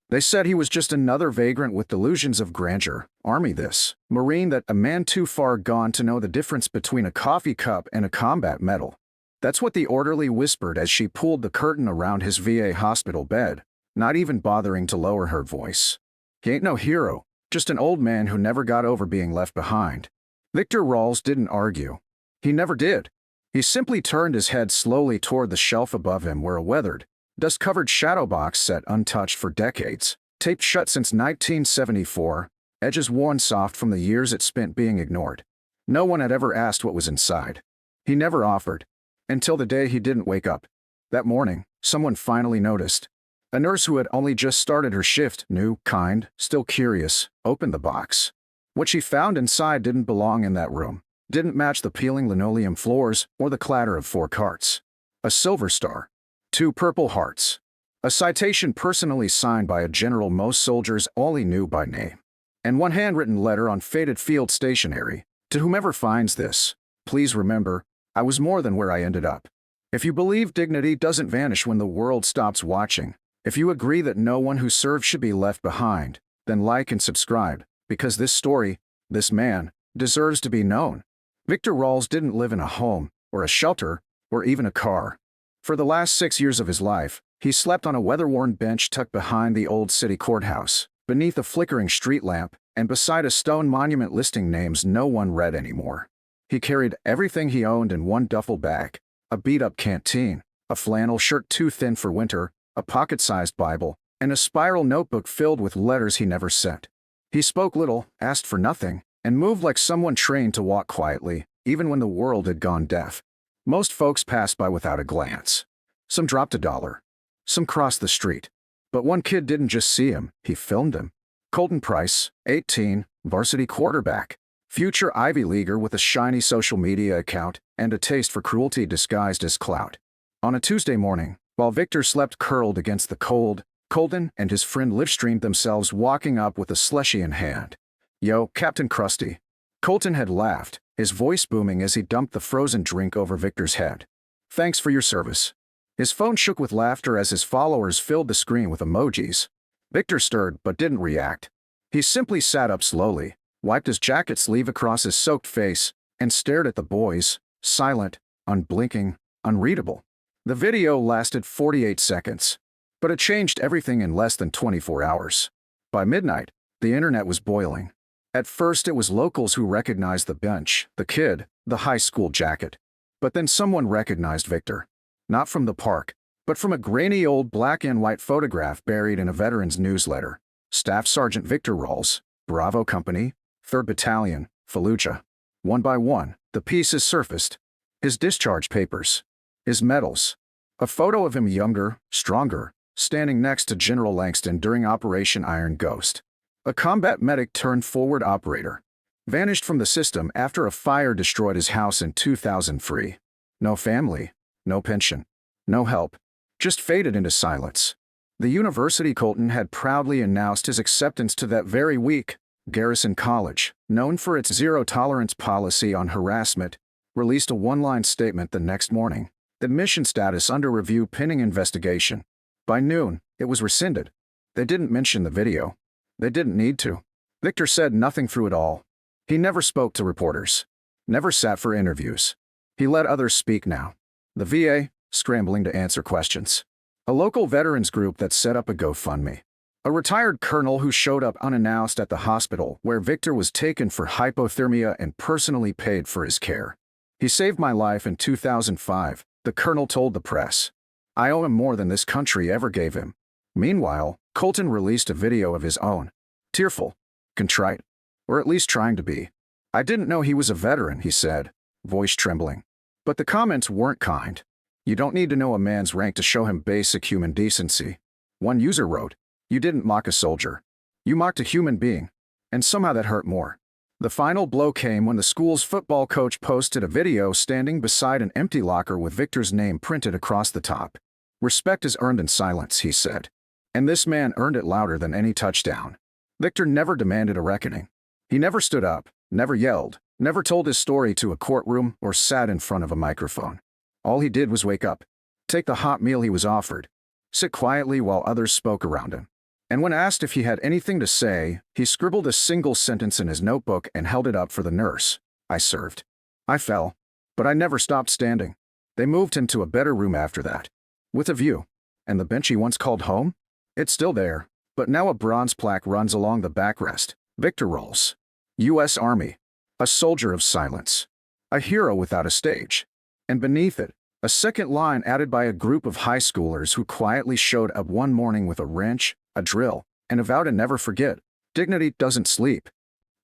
They said he was just another vagrant with delusions of grandeur, Army this, Marine that, a man too far gone to know the difference between a coffee cup and a combat medal. That's what the orderly whispered as she pulled the curtain around his VA hospital bed, not even bothering to lower her voice. He ain't no hero, just an old man who never got over being left behind. Victor Rawls didn't argue. He never did. He simply turned his head slowly toward the shelf above him where a weathered, dust-covered shadow box sat untouched for decades, taped shut since 1974, edges worn soft from the years it spent being ignored. No one had ever asked what was inside. He never offered. Until the day he didn't wake up. That morning, someone finally noticed. A nurse who had only just started her shift, new, kind, still curious, opened the box. What she found inside didn't belong in that room, didn't match the peeling linoleum floors or the clatter of 4 carts. A silver star. 2 purple hearts. A citation personally signed by a general most soldiers only knew by name. And 1 handwritten letter on faded field stationery. To whomever finds this, please remember, I was more than where I ended up. If you believe dignity doesn't vanish when the world stops watching, if you agree that no one who serves should be left behind, then like and subscribe, because this story, this man, deserves to be known. Victor Rawls didn't live in a home, or a shelter, or even a car. For the last 6 years of his life, he slept on a weather-worn bench tucked behind the old city courthouse, beneath a flickering street lamp, and beside a stone monument listing names no one read anymore. He carried everything he owned in 1 duffel bag, a beat-up canteen, a flannel shirt too thin for winter, a pocket-sized Bible, and a spiral notebook filled with letters he never sent. He spoke little, asked for nothing, and moved like someone trained to walk quietly, even when the world had gone deaf. Most folks passed by without a glance. Some dropped $1. Some crossed the street. But one kid didn't just see him, he filmed him. Colton Price, 18, varsity quarterback. Future Ivy Leaguer with a shiny social media account and a taste for cruelty disguised as clout. On a Tuesday morning, while Victor slept curled against the cold, Colton and his friend live-streamed themselves walking up with a slushie in hand. "Yo, Captain Krusty." Colton had laughed, his voice booming as he dumped the frozen drink over Victor's head. "Thanks for your service." His phone shook with laughter as his followers filled the screen with emojis. Victor stirred but didn't react. He simply sat up slowly, wiped his jacket sleeve across his soaked face, and stared at the boys, silent, unblinking, unreadable. The video lasted 48 seconds. But it changed everything in less than 24 hours. By midnight, the internet was boiling. At first it was locals who recognized the bench, the kid, the high school jacket. But then someone recognized Victor. Not from the park, but from a grainy old black and white photograph buried in a veteran's newsletter. Staff Sergeant Victor Rawls, Bravo Company, 3rd Battalion, Fallujah. One by one, the pieces surfaced. His discharge papers. His medals. A photo of him younger, stronger, standing next to General Langston during Operation Iron Ghost. A combat medic turned forward operator. Vanished from the system after a fire destroyed his house in 2003. No family, no pension, no help. Just faded into silence. The university Colton had proudly announced his acceptance to that very week. Garrison College, known for its zero-tolerance policy on harassment, released a 1-line statement the next morning. Admission status under review pending investigation. By noon, it was rescinded. They didn't mention the video. They didn't need to. Victor said nothing through it all. He never spoke to reporters. Never sat for interviews. He let others speak now. The VA, scrambling to answer questions. A local veterans group that set up a GoFundMe. A retired colonel who showed up unannounced at the hospital where Victor was taken for hypothermia and personally paid for his care. "He saved my life in 2005, the colonel told the press. "I owe him more than this country ever gave him." Meanwhile, Colton released a video of his own. Tearful, contrite, or at least trying to be. "I didn't know he was a veteran," he said, voice trembling. But the comments weren't kind. "You don't need to know a man's rank to show him basic human decency." One user wrote, "You didn't mock a soldier. You mocked a human being." And somehow that hurt more. The final blow came when the school's football coach posted a video standing beside an empty locker with Victor's name printed across the top. "Respect is earned in silence," he said. And this man earned it louder than any touchdown. Victor never demanded a reckoning. He never stood up, never yelled, never told his story to a courtroom or sat in front of a microphone. All he did was wake up, take the hot meal he was offered, sit quietly while others spoke around him. And when asked if he had anything to say, he scribbled a single sentence in his notebook and held it up for the nurse. I served. I fell. But I never stopped standing. They moved him to a better room after that. With a view. And the bench he once called home? It's still there, but now a bronze plaque runs along the backrest. Victor Rolls. U.S. Army. A soldier of silence. A hero without a stage. And beneath it, a second line added by a group of high schoolers who quietly showed up one morning with a wrench, a drill, and a vow to never forget. Dignity doesn't sleep.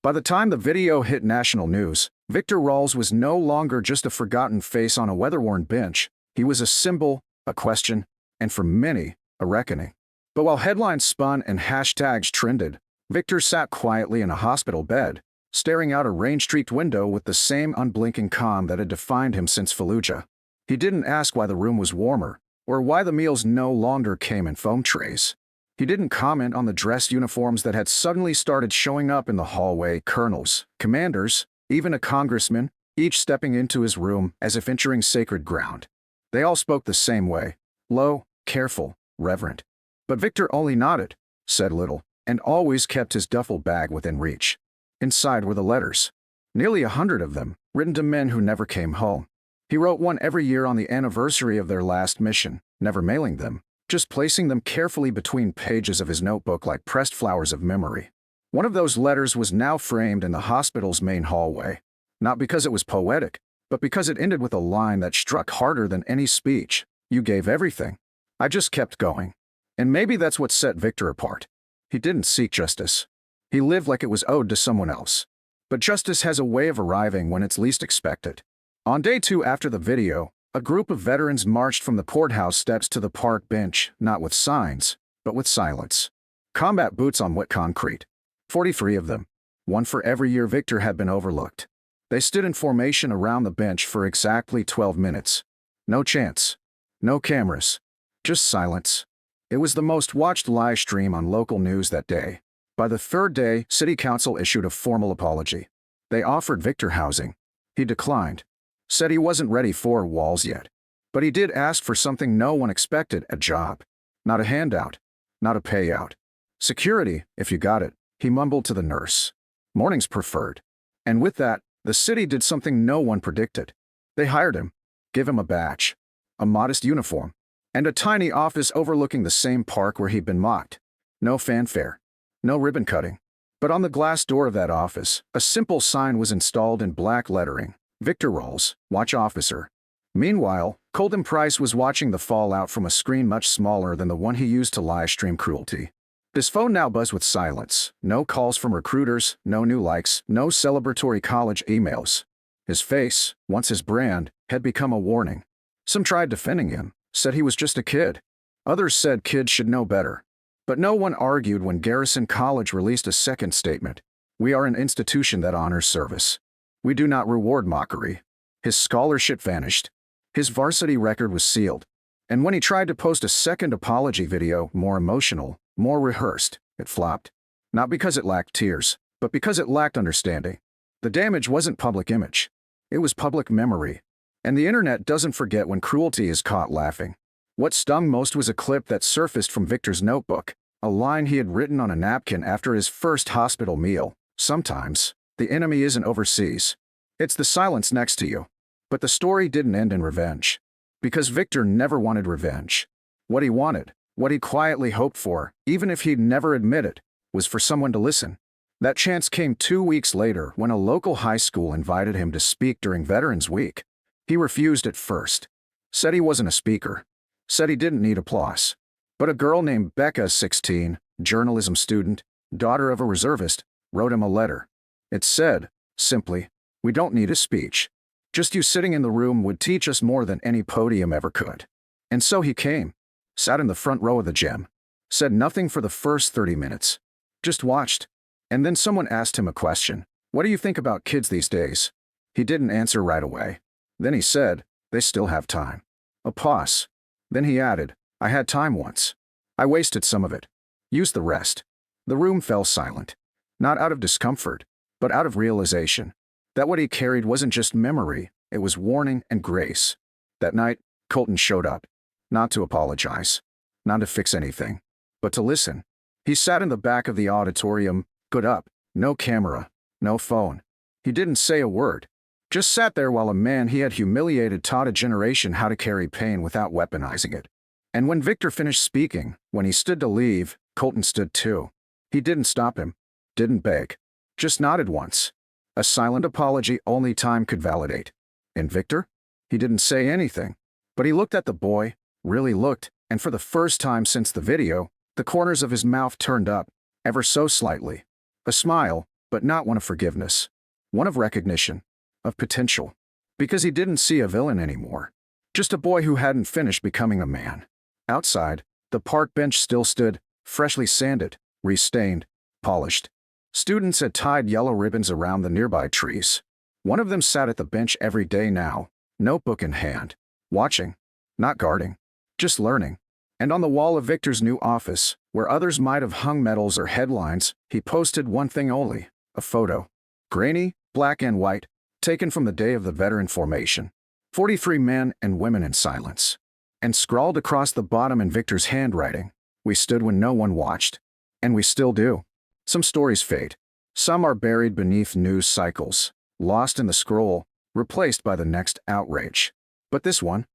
By the time the video hit national news, Victor Rolls was no longer just a forgotten face on a weather-worn bench. He was a symbol, a question, and for many, a reckoning. But while headlines spun and hashtags trended, Victor sat quietly in a hospital bed, staring out a rain-streaked window with the same unblinking calm that had defined him since Fallujah. He didn't ask why the room was warmer, or why the meals no longer came in foam trays. He didn't comment on the dress uniforms that had suddenly started showing up in the hallway, colonels, commanders, even a congressman, each stepping into his room as if entering sacred ground. They all spoke the same way, low, careful, reverent. But Victor only nodded, said little, and always kept his duffel bag within reach. Inside were the letters. Nearly 100 of them, written to men who never came home. He wrote one every year on the anniversary of their last mission, never mailing them, just placing them carefully between pages of his notebook like pressed flowers of memory. One of those letters was now framed in the hospital's main hallway, not because it was poetic, but because it ended with a line that struck harder than any speech. You gave everything. I just kept going. And maybe that's what set Victor apart. He didn't seek justice. He lived like it was owed to someone else. But justice has a way of arriving when it's least expected. On day 2 after the video, a group of veterans marched from the courthouse steps to the park bench, not with signs, but with silence. Combat boots on wet concrete. 43 of them. One for every year Victor had been overlooked. They stood in formation around the bench for exactly 12 minutes. No chants. No cameras. Just silence. It was the most watched live stream on local news that day. By the third day, City Council issued a formal apology. They offered Victor housing. He declined. Said he wasn't ready for walls yet. But he did ask for something no one expected, a job. Not a handout. Not a payout. Security, if you got it, he mumbled to the nurse. Mornings preferred. And with that, the city did something no one predicted. They hired him. Give him a badge. A modest uniform. And a tiny office overlooking the same park where he'd been mocked. No fanfare. No ribbon cutting. But on the glass door of that office, a simple sign was installed in black lettering. Victor Rolls, Watch Officer. Meanwhile, Colden Price was watching the fallout from a screen much smaller than the one he used to live stream Cruelty. His phone now buzzed with silence. No calls from recruiters, no new likes, no celebratory college emails. His face, once his brand, had become a warning. Some tried defending him, said he was just a kid. Others said kids should know better. But no one argued when Garrison College released a second statement. We are an institution that honors service. We do not reward mockery. His scholarship vanished. His varsity record was sealed. And when he tried to post a second apology video, more emotional, more rehearsed, it flopped. Not because it lacked tears, but because it lacked understanding. The damage wasn't public image. It was public memory. And the internet doesn't forget when cruelty is caught laughing. What stung most was a clip that surfaced from Victor's notebook, a line he had written on a napkin after his first hospital meal. Sometimes, the enemy isn't overseas. It's the silence next to you. But the story didn't end in revenge. Because Victor never wanted revenge. What he wanted, what he quietly hoped for, even if he'd never admit it, was for someone to listen. That chance came 2 weeks later when a local high school invited him to speak during Veterans Week. He refused at first. Said he wasn't a speaker. Said he didn't need applause. But a girl named Becca, 16, journalism student, daughter of a reservist, wrote him a letter. It said, simply, we don't need a speech. Just you sitting in the room would teach us more than any podium ever could. And so he came. Sat in the front row of the gym. Said nothing for the first 30 minutes. Just watched. And then someone asked him a question. What do you think about kids these days? He didn't answer right away. Then he said, they still have time. A pause. Then he added, I had time once. I wasted some of it. Used the rest. The room fell silent. Not out of discomfort, but out of realization. That what he carried wasn't just memory, it was warning and grace. That night, Colton showed up. Not to apologize. Not to fix anything. But to listen. He sat in the back of the auditorium, good up, no camera, no phone. He didn't say a word. Just sat there while a man he had humiliated taught a generation how to carry pain without weaponizing it. And when Victor finished speaking, when he stood to leave, Colton stood too. He didn't stop him, didn't beg, just nodded once. A silent apology only time could validate. And Victor? He didn't say anything, but he looked at the boy, really looked, and for the first time since the video, the corners of his mouth turned up, ever so slightly. A smile, but not one of forgiveness. One of recognition, of potential. Because he didn't see a villain anymore. Just a boy who hadn't finished becoming a man. Outside, the park bench still stood, freshly sanded, restained, polished. Students had tied yellow ribbons around the nearby trees. One of them sat at the bench every day now, notebook in hand, watching, not guarding, just learning. And on the wall of Victor's new office, where others might have hung medals or headlines, he posted one thing only, a photo. Grainy, black and white, taken from the day of the veteran formation. 43 men and women in silence. And scrawled across the bottom in Victor's handwriting, "We stood when no one watched." And we still do. Some stories fade. Some are buried beneath news cycles, lost in the scroll, replaced by the next outrage. But this one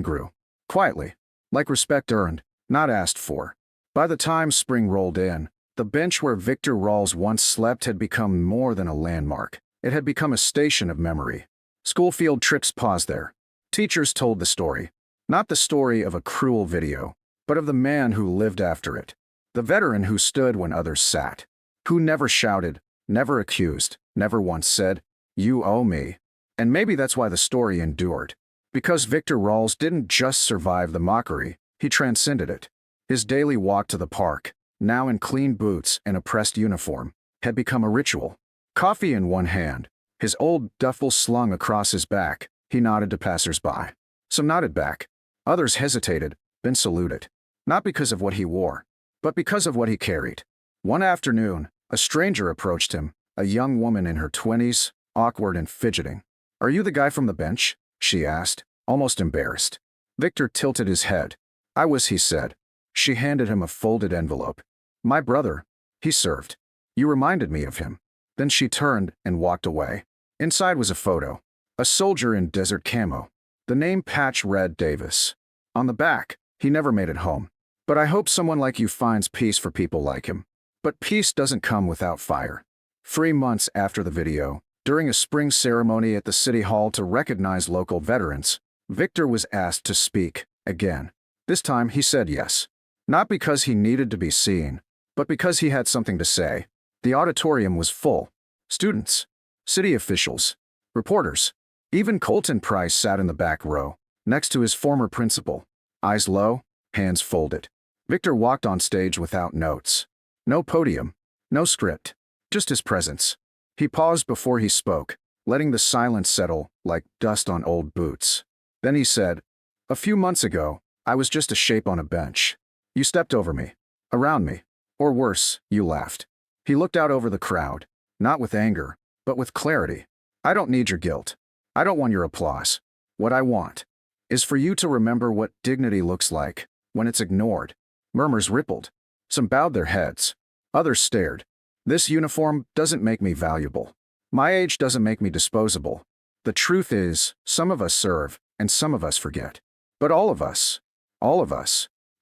grew. Quietly. Like respect earned, not asked for. By the time spring rolled in, the bench where Victor Rawls once slept had become more than a landmark. It had become a station of memory. School field trips paused there. Teachers told the story. Not the story of a cruel video, but of the man who lived after it. The veteran who stood when others sat. Who never shouted, never accused, never once said, "You owe me." And maybe that's why the story endured. Because Victor Rawls didn't just survive the mockery, he transcended it. His daily walk to the park, now in clean boots and a pressed uniform, had become a ritual. Coffee in one hand, his old duffel slung across his back, he nodded to passers-by. Some nodded back. Others hesitated, then saluted. Not because of what he wore, but because of what he carried. One afternoon, a stranger approached him, a young woman in her 20s, awkward and fidgeting. "Are you the guy from the bench?" she asked, almost embarrassed. Victor tilted his head. "I was," he said. She handed him a folded envelope. "My brother," he served. "You reminded me of him." Then she turned and walked away. Inside was a photo. A soldier in desert camo. The name patch read Davis. On the back, "He never made it home. But I hope someone like you finds peace for people like him." But peace doesn't come without fire. 3 months after the video, during a spring ceremony at the City Hall to recognize local veterans, Victor was asked to speak, again. This time he said yes. Not because he needed to be seen, but because he had something to say. The auditorium was full. Students, city officials, reporters. Even Colton Price sat in the back row, next to his former principal. Eyes low, hands folded. Victor walked on stage without notes. No podium, no script, just his presence. He paused before he spoke, letting the silence settle like dust on old boots. Then he said, "A few months ago, I was just a shape on a bench. You stepped over me, around me, or worse, you laughed." He looked out over the crowd, not with anger, but with clarity. "I don't need your guilt. I don't want your applause. What I want is for you to remember what dignity looks like when it's ignored." Murmurs rippled. Some bowed their heads. Others stared. "This uniform doesn't make me valuable. My age doesn't make me disposable. The truth is, some of us serve, and some of us forget. But all of us,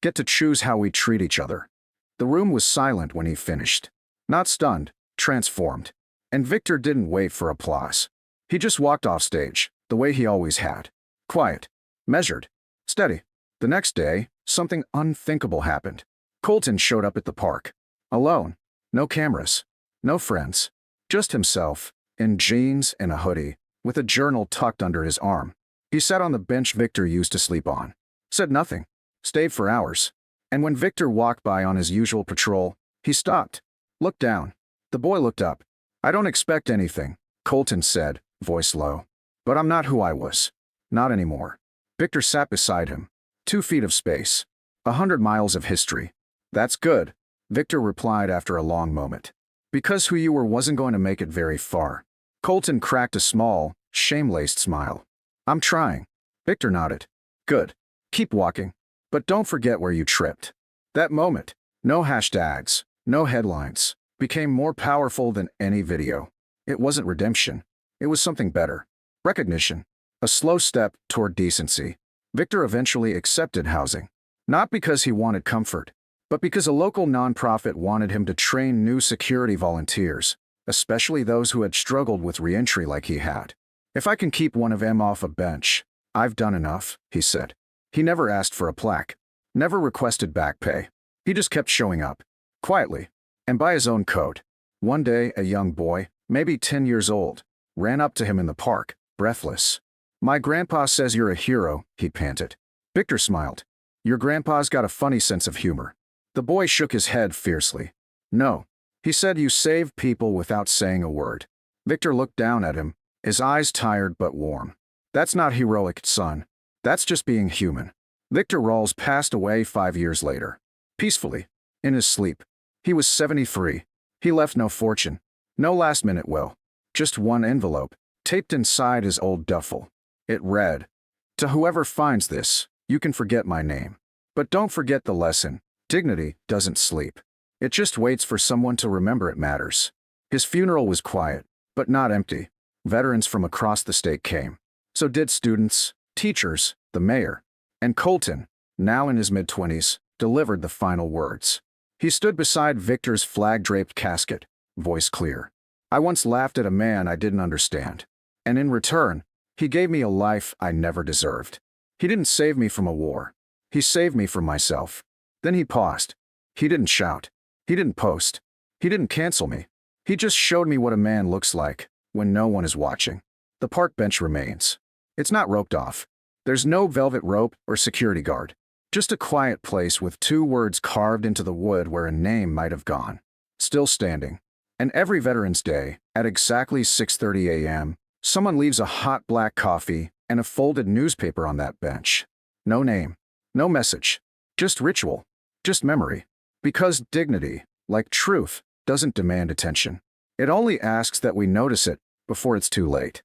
get to choose how we treat each other." The room was silent when he finished. Not stunned, transformed. And Victor didn't wait for applause. He just walked off stage, the way he always had. Quiet, measured, steady. The next day, something unthinkable happened. Colton showed up at the park. Alone. No cameras. No friends. Just himself, in jeans and a hoodie, with a journal tucked under his arm. He sat on the bench Victor used to sleep on. Said nothing. Stayed for hours. And when Victor walked by on his usual patrol, he stopped. Looked down. The boy looked up. "I don't expect anything," Colton said, voice low. "But I'm not who I was. Not anymore." Victor sat beside him. 2 feet of space. 100 miles of history. "That's good," Victor replied after a long moment. "Because who you were wasn't going to make it very far." Colton cracked a small, shame-laced smile. "I'm trying." Victor nodded. "Good. Keep walking. But don't forget where you tripped." That moment, No hashtags, no headlines, became more powerful than any video. It wasn't redemption. It was something better. Recognition. A slow step toward decency. Victor eventually accepted housing. Not because he wanted comfort, but because a local nonprofit wanted him to train new security volunteers, especially those who had struggled with reentry like he had. If I can keep one of them off a bench, I've done enough, he said. He never asked for a plaque, never requested back pay. He just kept showing up, quietly, and by his own code. One day, a young boy, maybe 10 years old, ran up to him in the park, breathless. "My grandpa says you're a hero," he panted. Victor smiled. "Your grandpa's got a funny sense of humor." The boy shook his head fiercely. "No," he said, "you save people without saying a word." Victor looked down at him, his eyes tired but warm. "That's not heroic, son. That's just being human." Victor Rawls passed away 5 years later. Peacefully, in his sleep. He was 73. He left no fortune, no last-minute will. Just one envelope, taped inside his old duffel. It read, "To whoever finds this, you can forget my name. But don't forget the lesson. Dignity doesn't sleep. It just waits for someone to remember it matters." His funeral was quiet, but not empty. Veterans from across the state came. So did students, teachers, the mayor. And Colton, now in his mid-20s, delivered the final words. He stood beside Victor's flag-draped casket, voice clear. "I once laughed at a man I didn't understand. And in return, he gave me a life I never deserved. He didn't save me from a war. He saved me from myself." Then he paused. He didn't shout. He didn't post. He didn't cancel me. He just showed me what a man looks like when no one is watching. The park bench remains. It's not roped off. There's no velvet rope or security guard. Just a quiet place with 2 words carved into the wood where a name might have gone. Still standing. And every Veterans Day, at exactly 6:30 a.m., someone leaves a hot black coffee and a folded newspaper on that bench. No name. No message. Just ritual. Just memory. Because dignity, like truth, doesn't demand attention. It only asks that we notice it before it's too late.